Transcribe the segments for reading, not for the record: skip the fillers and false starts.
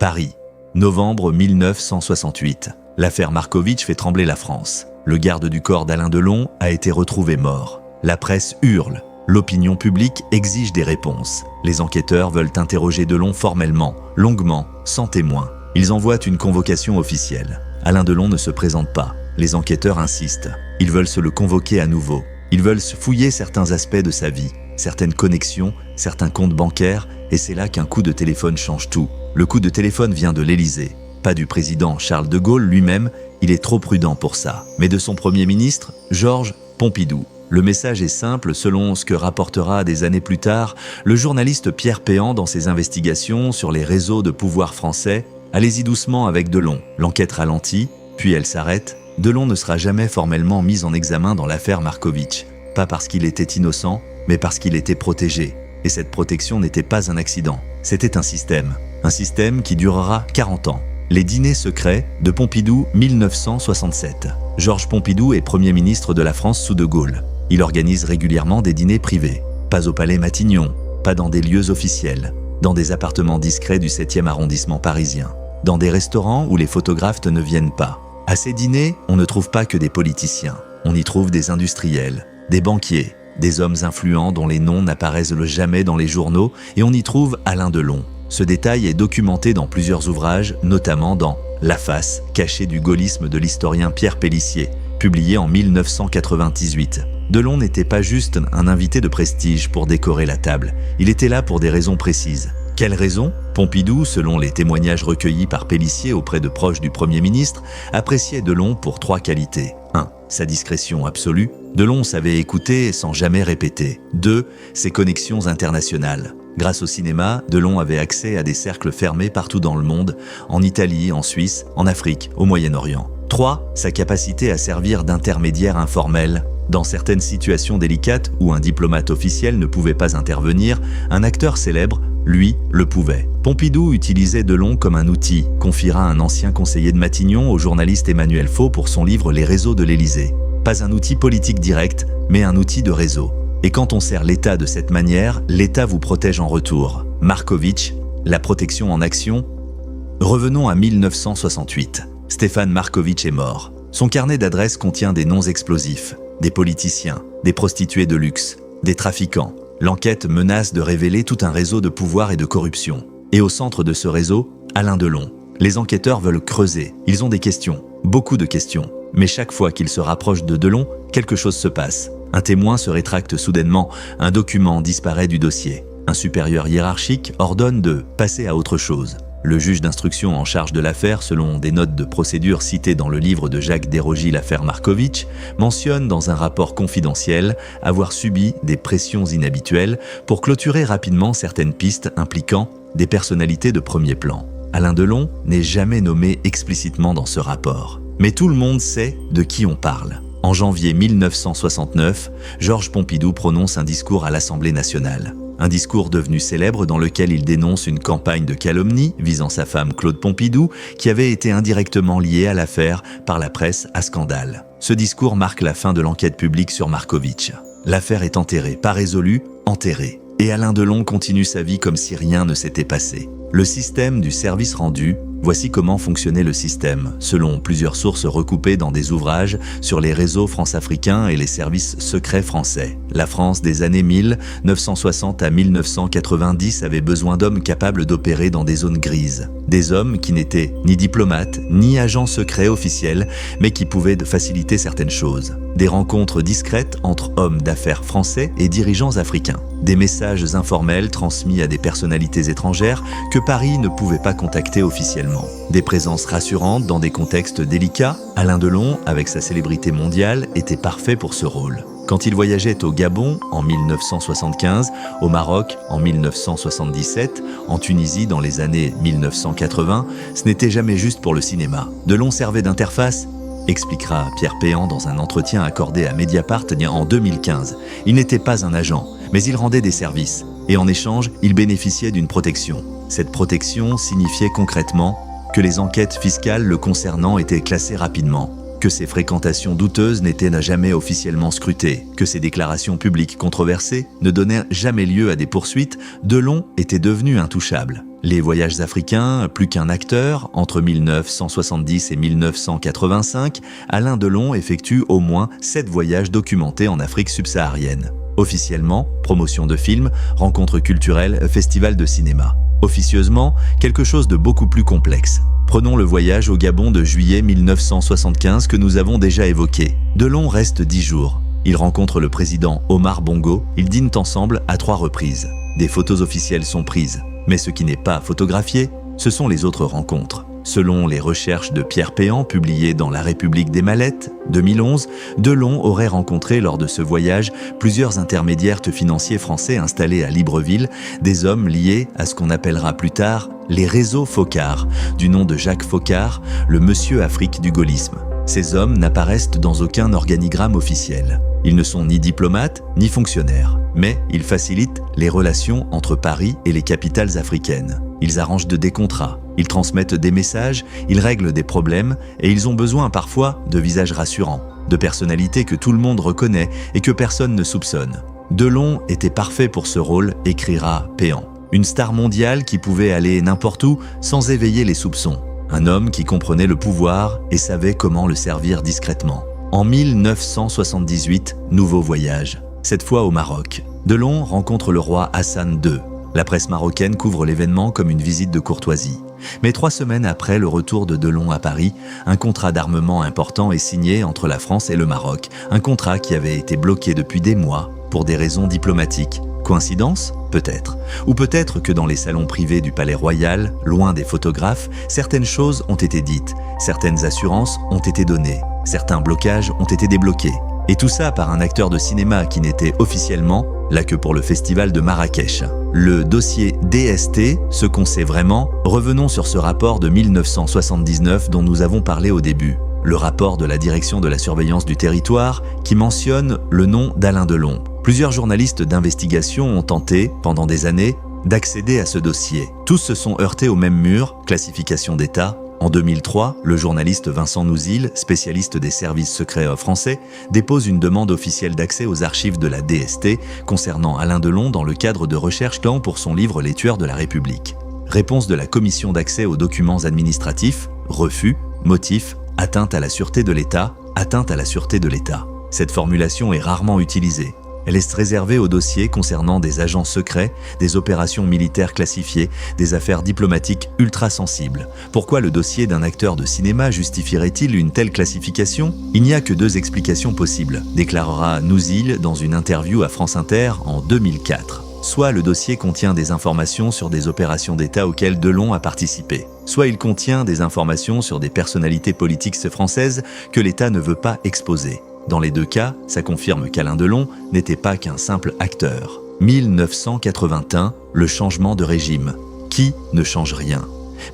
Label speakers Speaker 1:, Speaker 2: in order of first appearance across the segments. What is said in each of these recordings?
Speaker 1: Paris, novembre 1968. L'affaire Markovitch fait trembler la France. Le garde du corps d'Alain Delon a été retrouvé mort. La presse hurle. L'opinion publique exige des réponses. Les enquêteurs veulent interroger Delon formellement, longuement, sans témoin. Ils envoient une convocation officielle. Alain Delon ne se présente pas. Les enquêteurs insistent. Ils veulent se le convoquer à nouveau. Ils veulent fouiller certains aspects de sa vie, certaines connexions, certains comptes bancaires, et c'est là qu'un coup de téléphone change tout. Le coup de téléphone vient de l'Élysée, pas du président Charles de Gaulle lui-même, il est trop prudent pour ça, mais de son Premier ministre, Georges Pompidou. Le message est simple selon ce que rapportera des années plus tard le journaliste Pierre Péan dans ses investigations sur les réseaux de pouvoir français. Allez-y doucement avec Delon. L'enquête ralentit, puis elle s'arrête. Delon ne sera jamais formellement mis en examen dans l'affaire Markovitch. Pas parce qu'il était innocent, mais parce qu'il était protégé. Et cette protection n'était pas un accident, c'était un système. Un système qui durera 40 ans. Les dîners secrets de Pompidou 1967. Georges Pompidou est Premier ministre de la France sous De Gaulle. Il organise régulièrement des dîners privés. Pas au Palais Matignon, pas dans des lieux officiels, dans des appartements discrets du 7e arrondissement parisien, dans des restaurants où les photographes ne viennent pas. À ces dîners, on ne trouve pas que des politiciens. On y trouve des industriels, des banquiers, des hommes influents dont les noms n'apparaissent jamais dans les journaux, et on y trouve Alain Delon. Ce détail est documenté dans plusieurs ouvrages, notamment dans La face cachée du gaullisme de l'historien Pierre Pélissier, publié en 1998. Delon n'était pas juste un invité de prestige pour décorer la table, il était là pour des raisons précises. Quelles raisons ? Pompidou, selon les témoignages recueillis par Pélissier auprès de proches du Premier ministre, appréciait Delon pour 3 qualités. 1. Sa discrétion absolue. Delon savait écouter sans jamais répéter. 2. Ses connexions internationales. Grâce au cinéma, Delon avait accès à des cercles fermés partout dans le monde, en Italie, en Suisse, en Afrique, au Moyen-Orient. 3. Sa capacité à servir d'intermédiaire informel. Dans certaines situations délicates où un diplomate officiel ne pouvait pas intervenir, un acteur célèbre, lui, le pouvait. Pompidou utilisait Delon comme un outil, confiera un ancien conseiller de Matignon au journaliste Emmanuel Faux pour son livre Les réseaux de l'Élysée. Pas un outil politique direct, mais un outil de réseau. Et quand on sert l'État de cette manière, l'État vous protège en retour. Markovitch, la protection en action. Revenons à 1968. Stéphane Markovitch est mort. Son carnet d'adresses contient des noms explosifs, des politiciens, des prostituées de luxe, des trafiquants. L'enquête menace de révéler tout un réseau de pouvoir et de corruption. Et au centre de ce réseau, Alain Delon. Les enquêteurs veulent creuser. Ils ont des questions, beaucoup de questions. Mais chaque fois qu'ils se rapprochent de Delon, quelque chose se passe. Un témoin se rétracte soudainement, un document disparaît du dossier. Un supérieur hiérarchique ordonne de passer à autre chose. Le juge d'instruction en charge de l'affaire, selon des notes de procédure citées dans le livre de Jacques Desrosiers, l'affaire Markovitch, mentionne dans un rapport confidentiel avoir subi des pressions inhabituelles pour clôturer rapidement certaines pistes impliquant des personnalités de premier plan. Alain Delon n'est jamais nommé explicitement dans ce rapport. Mais tout le monde sait de qui on parle. En janvier 1969, Georges Pompidou prononce un discours à l'Assemblée nationale. Un discours devenu célèbre dans lequel il dénonce une campagne de calomnie visant sa femme Claude Pompidou qui avait été indirectement liée à l'affaire par la presse à scandale. Ce discours marque la fin de l'enquête publique sur Markovitch. L'affaire est enterrée, pas résolue, enterrée. Et Alain Delon continue sa vie comme si rien ne s'était passé. Le système du service rendu, voici comment fonctionnait le système, selon plusieurs sources recoupées dans des ouvrages sur les réseaux france-africains et les services secrets français. La France des années 1960 à 1990 avait besoin d'hommes capables d'opérer dans des zones grises. Des hommes qui n'étaient ni diplomates, ni agents secrets officiels, mais qui pouvaient faciliter certaines choses. Des rencontres discrètes entre hommes d'affaires français et dirigeants africains. Des messages informels transmis à des personnalités étrangères que Paris ne pouvait pas contacter officiellement. Des présences rassurantes dans des contextes délicats. Alain Delon, avec sa célébrité mondiale, était parfait pour ce rôle. Quand il voyageait au Gabon en 1975, au Maroc en 1977, en Tunisie dans les années 1980, ce n'était jamais juste pour le cinéma. Delon servait d'interface, expliquera Pierre Péan dans un entretien accordé à Mediapart en 2015. Il n'était pas un agent, mais il rendait des services. Et en échange, il bénéficiait d'une protection. Cette protection signifiait concrètement que les enquêtes fiscales le concernant étaient classées rapidement, que ses fréquentations douteuses n'étaient jamais officiellement scrutées, que ses déclarations publiques controversées ne donnaient jamais lieu à des poursuites. Delon était devenu intouchable. Les voyages africains, plus qu'un acteur, entre 1970 et 1985, Alain Delon effectue au moins 7 voyages documentés en Afrique subsaharienne. Officiellement, promotion de films, rencontres culturelles, festival de cinéma. Officieusement, quelque chose de beaucoup plus complexe. Prenons le voyage au Gabon de juillet 1975 que nous avons déjà évoqué. Delon reste 10 jours. Il rencontre le président Omar Bongo, ils dînent ensemble à 3 reprises. Des photos officielles sont prises. Mais ce qui n'est pas photographié, ce sont les autres rencontres. Selon les recherches de Pierre Péan publiées dans La République des Mallettes, 2011, Delon aurait rencontré lors de ce voyage plusieurs intermédiaires financiers français installés à Libreville, des hommes liés à ce qu'on appellera plus tard les réseaux Focard, du nom de Jacques Focard, le monsieur Afrique du gaullisme. Ces hommes n'apparaissent dans aucun organigramme officiel. Ils ne sont ni diplomates, ni fonctionnaires, mais ils facilitent les relations entre Paris et les capitales africaines. Ils arrangent des contrats, ils transmettent des messages, ils règlent des problèmes et ils ont besoin parfois de visages rassurants, de personnalités que tout le monde reconnaît et que personne ne soupçonne. Delon était parfait pour ce rôle, écrira Péan. Une star mondiale qui pouvait aller n'importe où sans éveiller les soupçons. Un homme qui comprenait le pouvoir et savait comment le servir discrètement. En 1978, nouveau voyage, cette fois au Maroc. Delon rencontre le roi Hassan II. La presse marocaine couvre l'événement comme une visite de courtoisie. Mais 3 semaines après le retour de Delon à Paris, un contrat d'armement important est signé entre la France et le Maroc. Un contrat qui avait été bloqué depuis des mois pour des raisons diplomatiques. Coïncidence ? Peut-être. Ou peut-être que dans les salons privés du Palais Royal, loin des photographes, certaines choses ont été dites, certaines assurances ont été données, certains blocages ont été débloqués. Et tout ça par un acteur de cinéma qui n'était officiellement là que pour le festival de Marrakech. Le dossier DST, ce qu'on sait vraiment, revenons sur ce rapport de 1979 dont nous avons parlé au début. Le rapport de la Direction de la surveillance du territoire qui mentionne le nom d'Alain Delon. Plusieurs journalistes d'investigation ont tenté, pendant des années, d'accéder à ce dossier. Tous se sont heurtés au même mur, classification d'État. En 2003, le journaliste Vincent Nouzil, spécialiste des services secrets français, dépose une demande officielle d'accès aux archives de la DST concernant Alain Delon dans le cadre de recherches pour son livre Les tueurs de la République. Réponse de la commission d'accès aux documents administratifs, refus, motif, atteinte à la sûreté de l'État, atteinte à la sûreté de l'État. Cette formulation est rarement utilisée. Elle est réservée aux dossiers concernant des agents secrets, des opérations militaires classifiées, des affaires diplomatiques ultra sensibles. Pourquoi le dossier d'un acteur de cinéma justifierait-il une telle classification ? Il n'y a que 2 explications possibles, déclarera Nouzil dans une interview à France Inter en 2004. Soit le dossier contient des informations sur des opérations d'État auxquelles Delon a participé, soit il contient des informations sur des personnalités politiques françaises que l'État ne veut pas exposer. Dans les 2 cas, ça confirme qu'Alain Delon n'était pas qu'un simple acteur. 1981, le changement de régime. Qui ne change rien ?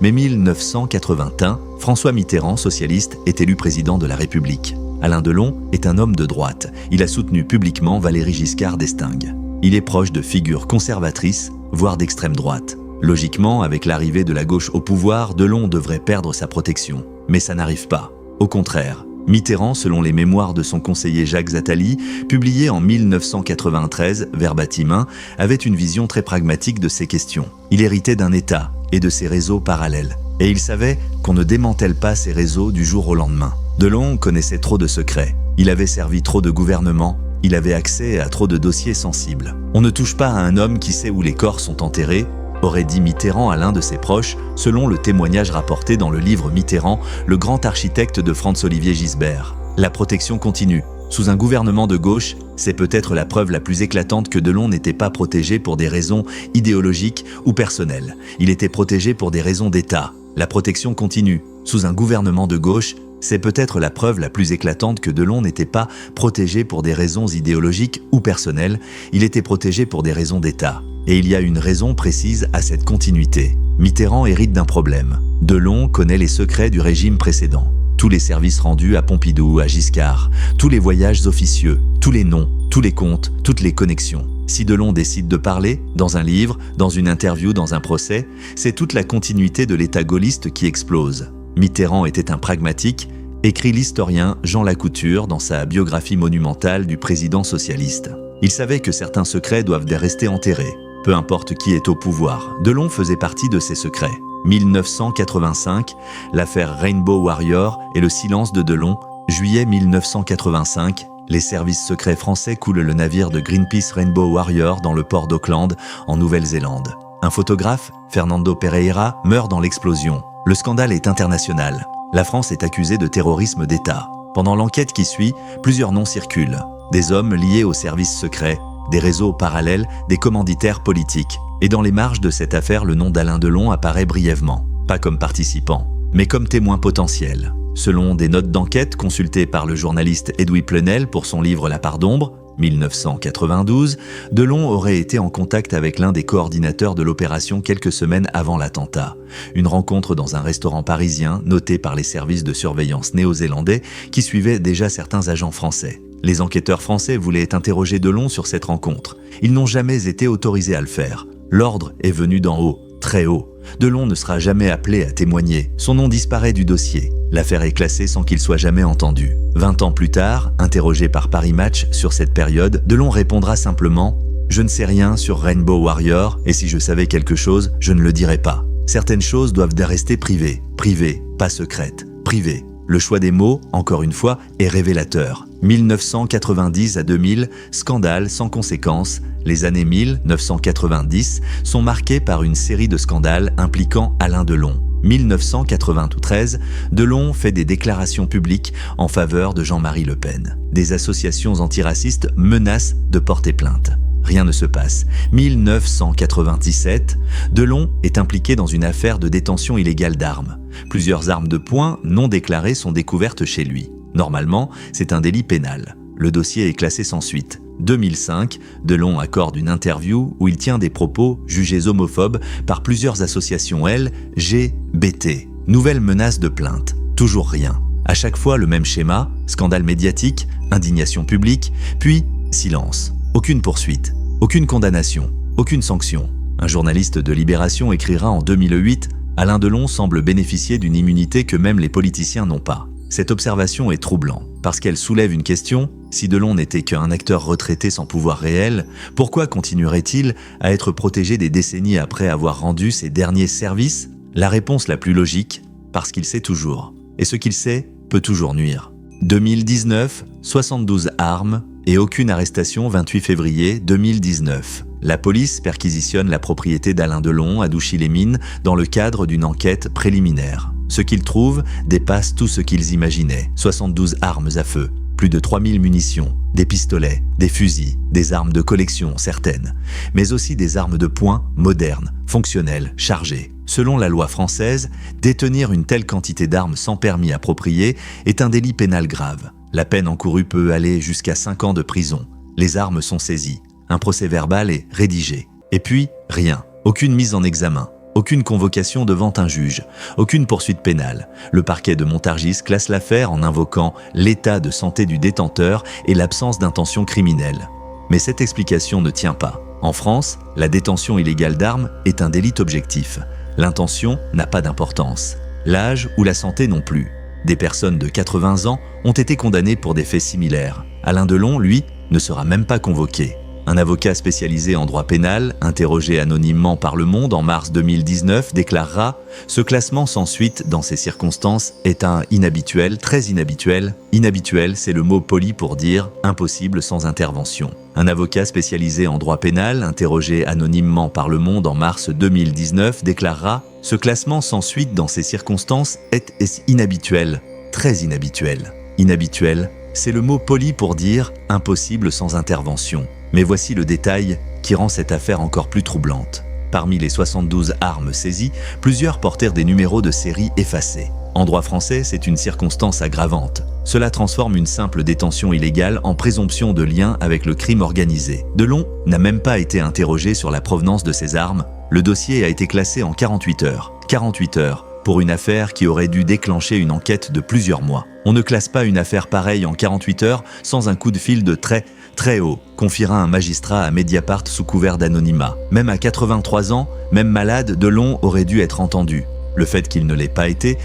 Speaker 1: Mais 1981, François Mitterrand, socialiste, est élu président de la République. Alain Delon est un homme de droite. Il a soutenu publiquement Valéry Giscard d'Estaing. Il est proche de figures conservatrices, voire d'extrême droite. Logiquement, avec l'arrivée de la gauche au pouvoir, Delon devrait perdre sa protection. Mais ça n'arrive pas. Au contraire, Mitterrand, selon les mémoires de son conseiller Jacques Attali, publiées en 1993, verbatim 1, avait une vision très pragmatique de ces questions. Il héritait d'un État et de ses réseaux parallèles. Et il savait qu'on ne démantèle pas ces réseaux du jour au lendemain. Delon connaissait trop de secrets. Il avait servi trop de gouvernements. Il avait accès à trop de dossiers sensibles. On ne touche pas à un homme qui sait où les corps sont enterrés, aurait dit Mitterrand à l'un de ses proches, selon le témoignage rapporté dans le livre Mitterrand, le grand architecte de Franz-Olivier Gisbert. La protection continue. Sous un gouvernement de gauche, c'est peut-être la preuve la plus éclatante que Delon n'était pas protégé pour des raisons idéologiques ou personnelles. Il était protégé pour des raisons d'État. La protection continue. Sous un gouvernement de gauche, c'est peut-être la preuve la plus éclatante que Delon n'était pas protégé pour des raisons idéologiques ou personnelles. Il était protégé pour des raisons d'État. Et il y a une raison précise à cette continuité. Mitterrand hérite d'un problème. Delon connaît les secrets du régime précédent. Tous les services rendus à Pompidou, à Giscard, tous les voyages officieux, tous les noms, tous les comptes, toutes les connexions. Si Delon décide de parler, dans un livre, dans une interview, dans un procès, c'est toute la continuité de l'État gaulliste qui explose. Mitterrand était un pragmatique, écrit l'historien Jean Lacouture dans sa biographie monumentale du président socialiste. Il savait que certains secrets doivent rester enterrés. Peu importe qui est au pouvoir, Delon faisait partie de ces secrets. 1985, l'affaire Rainbow Warrior et le silence de Delon. Juillet 1985, les services secrets français coulent le navire de Greenpeace Rainbow Warrior dans le port d'Auckland, en Nouvelle-Zélande. Un photographe, Fernando Pereira, meurt dans l'explosion. Le scandale est international. La France est accusée de terrorisme d'État. Pendant l'enquête qui suit, plusieurs noms circulent. Des hommes liés aux services secrets, des réseaux parallèles, des commanditaires politiques. Et dans les marges de cette affaire, le nom d'Alain Delon apparaît brièvement. Pas comme participant, mais comme témoin potentiel. Selon des notes d'enquête consultées par le journaliste Edoui Plenel pour son livre La part d'ombre, 1992, Delon aurait été en contact avec l'un des coordinateurs de l'opération quelques semaines avant l'attentat. Une rencontre dans un restaurant parisien notée par les services de surveillance néo-zélandais qui suivaient déjà certains agents français. Les enquêteurs français voulaient interroger Delon sur cette rencontre. Ils n'ont jamais été autorisés à le faire. L'ordre est venu d'en haut, très haut. Delon ne sera jamais appelé à témoigner. Son nom disparaît du dossier. L'affaire est classée sans qu'il soit jamais entendu. 20 ans plus tard, interrogé par Paris Match sur cette période, Delon répondra simplement « Je ne sais rien sur Rainbow Warrior et si je savais quelque chose, je ne le dirais pas. Certaines choses doivent rester privées. Privées, pas secrètes. Privées. » Le choix des mots, encore une fois, est révélateur. 1990 à 2000, scandale sans conséquences. Les années 1990 sont marquées par une série de scandales impliquant Alain Delon. 1993, Delon fait des déclarations publiques en faveur de Jean-Marie Le Pen. Des associations antiracistes menacent de porter plainte. Rien ne se passe. 1997, Delon est impliqué dans une affaire de détention illégale d'armes. Plusieurs armes de poing non déclarées sont découvertes chez lui. Normalement, c'est un délit pénal. Le dossier est classé sans suite. 2005, Delon accorde une interview où il tient des propos jugés homophobes par plusieurs associations LGBT. Nouvelle menace de plainte. Toujours rien. À chaque fois le même schéma, scandale médiatique, indignation publique, puis silence. Aucune poursuite, aucune condamnation, aucune sanction. Un journaliste de Libération écrira en 2008 « Alain Delon semble bénéficier d'une immunité que même les politiciens n'ont pas ». Cette observation est troublante, parce qu'elle soulève une question. Si Delon n'était qu'un acteur retraité sans pouvoir réel, pourquoi continuerait-il à être protégé des décennies après avoir rendu ses derniers services? La réponse la plus logique, parce qu'il sait toujours. Et ce qu'il sait peut toujours nuire. 2019, 72 armes et aucune arrestation 28 février 2019. La police perquisitionne la propriété d'Alain Delon à Douchy-les-Mines dans le cadre d'une enquête préliminaire. Ce qu'ils trouvent dépasse tout ce qu'ils imaginaient. 72 armes à feu, plus de 3000 munitions, des pistolets, des fusils, des armes de collection certaines, mais aussi des armes de poing modernes, fonctionnelles, chargées. Selon la loi française, détenir une telle quantité d'armes sans permis approprié est un délit pénal grave. La peine encourue peut aller jusqu'à 5 ans de prison. Les armes sont saisies. Un procès-verbal est rédigé. Et puis, rien. Aucune mise en examen. Aucune convocation devant un juge. Aucune poursuite pénale. Le parquet de Montargis classe l'affaire en invoquant l'état de santé du détenteur et l'absence d'intention criminelle. Mais cette explication ne tient pas. En France, la détention illégale d'armes est un délit objectif. L'intention n'a pas d'importance. L'âge ou la santé non plus. Des personnes de 80 ans ont été condamnées pour des faits similaires. Alain Delon, lui, ne sera même pas convoqué. Un avocat spécialisé en droit pénal, interrogé anonymement par Le Monde en mars 2019, déclarera « Ce classement sans suite dans ces circonstances est un inhabituel, très inhabituel. Inhabituel, c'est le mot poli pour dire impossible sans intervention. » Un avocat spécialisé en droit pénal, interrogé anonymement par Le Monde en mars 2019, déclarera « Ce classement sans suite dans ces circonstances est inhabituel, très inhabituel. Inhabituel, c'est le mot poli pour dire impossible sans intervention. » Mais voici le détail qui rend cette affaire encore plus troublante. Parmi les 72 armes saisies, plusieurs portèrent des numéros de série effacés. En droit français, c'est une circonstance aggravante. Cela transforme une simple détention illégale en présomption de lien avec le crime organisé. Delon n'a même pas été interrogé sur la provenance de ces armes. Le dossier a été classé en 48 heures. 48 heures pour une affaire qui aurait dû déclencher une enquête de plusieurs mois. On ne classe pas une affaire pareille en 48 heures sans un coup de fil de très haut, confiera un magistrat à Mediapart sous couvert d'anonymat. Même à 83 ans, même malade, Delon aurait dû être entendu. Le fait qu'il ne l'ait pas été,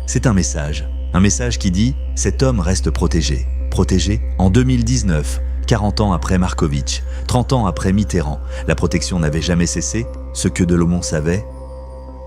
Speaker 1: c'est un message. Un message qui dit « Cet homme reste protégé. » Protégé en 2019. 40 ans après Marković, 30 ans après Mitterrand, la protection n'avait jamais cessé. Ce que Delon savait?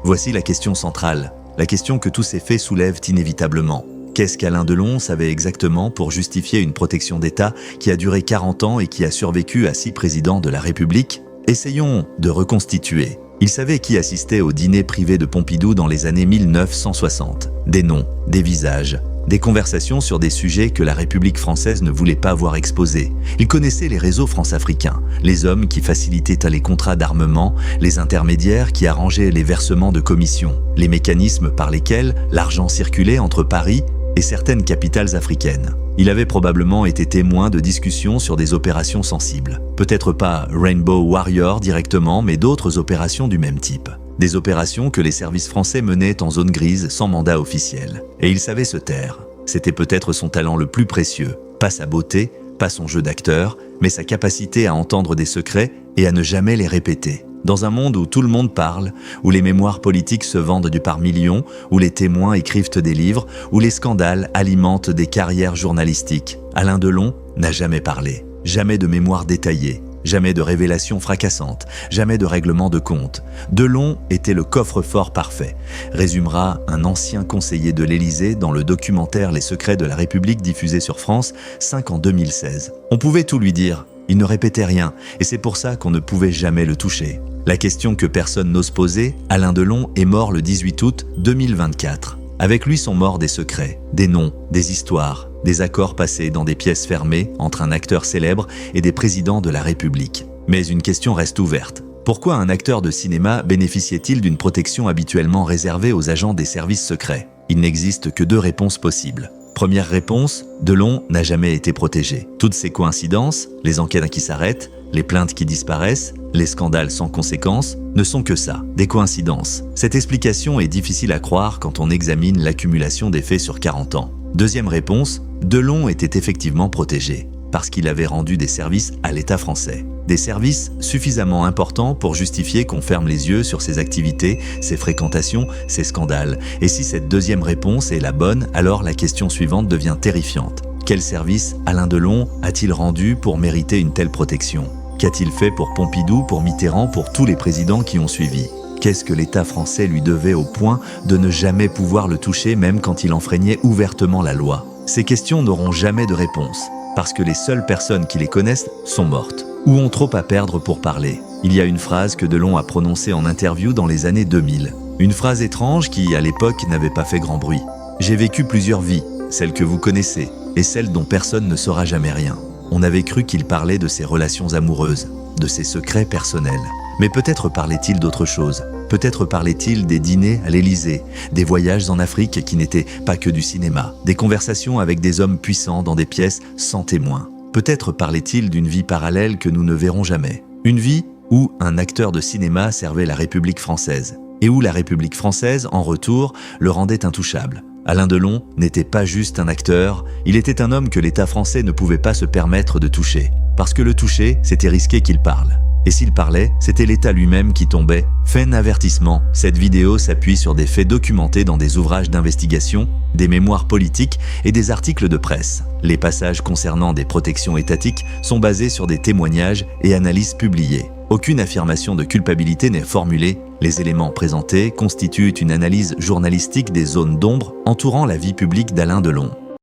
Speaker 1: Voici la question centrale, la question que tous ces faits soulèvent inévitablement. Qu'est-ce qu'Alain Delon savait exactement pour justifier une protection d'État qui a duré 40 ans et qui a survécu à 6 présidents de la République? Essayons de reconstituer. Il savait qui assistait au dîner privé de Pompidou dans les années 1960. Des noms, des visages, des conversations sur des sujets que la République française ne voulait pas voir exposés. Il connaissait les réseaux france-africains, les hommes qui facilitaient les contrats d'armement, les intermédiaires qui arrangeaient les versements de commissions, les mécanismes par lesquels l'argent circulait entre Paris et certaines capitales africaines. Il avait probablement été témoin de discussions sur des opérations sensibles. Peut-être pas Rainbow Warrior directement, mais d'autres opérations du même type. Des opérations que les services français menaient en zone grise sans mandat officiel. Et il savait se taire. C'était peut-être son talent le plus précieux. Pas sa beauté, pas son jeu d'acteur, mais sa capacité à entendre des secrets et à ne jamais les répéter. Dans un monde où tout le monde parle, où les mémoires politiques se vendent du par millions, où les témoins écrivent des livres, où les scandales alimentent des carrières journalistiques, Alain Delon n'a jamais parlé. Jamais de mémoire détaillée, jamais de révélations fracassantes, jamais de règlement de compte. Delon était le coffre-fort parfait, résumera un ancien conseiller de l'Élysée dans le documentaire Les secrets de la République diffusé sur France 5 en 2016. On pouvait tout lui dire. Il ne répétait rien, et c'est pour ça qu'on ne pouvait jamais le toucher. La question que personne n'ose poser, Alain Delon est mort le 18 août 2024. Avec lui sont morts des secrets, des noms, des histoires, des accords passés dans des pièces fermées entre un acteur célèbre et des présidents de la République. Mais une question reste ouverte. Pourquoi un acteur de cinéma bénéficiait-il d'une protection habituellement réservée aux agents des services secrets? Il n'existe que 2 réponses possibles. Première réponse, Delon n'a jamais été protégé. Toutes ces coïncidences, les enquêtes qui s'arrêtent, les plaintes qui disparaissent, les scandales sans conséquence, ne sont que ça, des coïncidences. Cette explication est difficile à croire quand on examine l'accumulation des faits sur 40 ans. Deuxième réponse, Delon était effectivement protégé, parce qu'il avait rendu des services à l'État français. Des services suffisamment importants pour justifier qu'on ferme les yeux sur ses activités, ses fréquentations, ses scandales. Et si cette deuxième réponse est la bonne, alors la question suivante devient terrifiante. Quel service Alain Delon a-t-il rendu pour mériter une telle protection? Qu'a-t-il fait pour Pompidou, pour Mitterrand, pour tous les présidents qui ont suivi? Qu'est-ce que l'État français lui devait au point de ne jamais pouvoir le toucher même quand il enfreignait ouvertement la loi? Ces questions n'auront jamais de réponse, parce que les seules personnes qui les connaissent sont mortes, ou ont trop à perdre pour parler. Il y a une phrase que Delon a prononcée en interview dans les années 2000. Une phrase étrange qui, à l'époque, n'avait pas fait grand bruit. « J'ai vécu plusieurs vies, celle que vous connaissez, et celle dont personne ne saura jamais rien. » On avait cru qu'il parlait de ses relations amoureuses, de ses secrets personnels. Mais peut-être parlait-il d'autre chose. Peut-être parlait-il des dîners à l'Élysée, des voyages en Afrique qui n'étaient pas que du cinéma, des conversations avec des hommes puissants dans des pièces sans témoins. Peut-être parlait-il d'une vie parallèle que nous ne verrons jamais. Une vie où un acteur de cinéma servait la République française, et où la République française, en retour, le rendait intouchable. Alain Delon n'était pas juste un acteur, il était un homme que l'État français ne pouvait pas se permettre de toucher. Parce que le toucher, c'était risquer qu'il parle. Et s'il parlait, c'était l'État lui-même qui tombait. Fait un avertissement, cette vidéo s'appuie sur des faits documentés dans des ouvrages d'investigation, des mémoires politiques et des articles de presse. Les passages concernant des protections étatiques sont basés sur des témoignages et analyses publiées. Aucune affirmation de culpabilité n'est formulée. Les éléments présentés constituent une analyse journalistique des zones d'ombre entourant la vie publique d'Alain Delon.